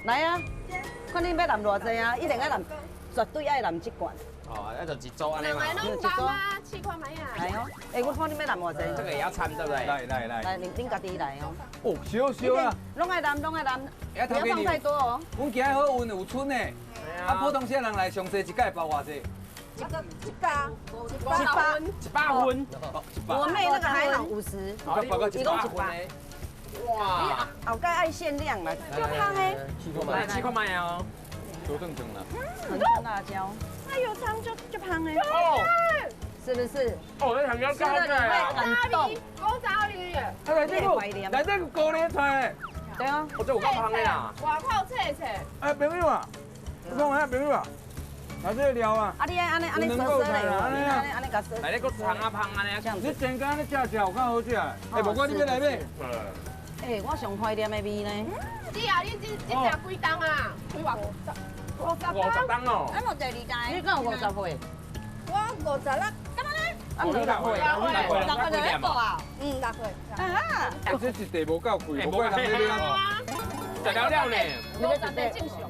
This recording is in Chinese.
来啊，看你要揽偌济啊，一定要揽，绝对爱揽一罐。哦，那就一组安尼嘛。弄大吗？试看买啊。来哦，我看你要揽偌济。这个也要掺，对不对？来，来，恁家己来哦。哦，小啊，拢爱揽，拢爱揽，不要不要放太多哦。阮今日好运有春呢，啊，普通些人来上济一届包偌济100，100分。我妹那个海老50，一共100。哇，后盖爱限量嘛，就香诶。来7块卖哦。多正正啦。很香辣椒，它有汤就香诶。哦，是不是？哦，那很要高吃了你会感动。古早鱼耶，来这个高丽菜，对啊，我这有够香的啦。外口切切。哎，朋友啊，我讲下朋友啊，来这个料啊，啊你爱安尼趖趖嘞，安尼甲趖。来那个香啊香安尼。这样子。你真干你吃有较好食。哎，无管你要来买。哎，我上怀念的味呢。你啊，你这食几档啊？几偌50档哦。咱无第二代。你敢有50岁？我50啦。干嘛呢？啊，6岁。 6岁就在播啊。6岁。这是地无够贵，无怪人咧。食了了呢。50岁正常。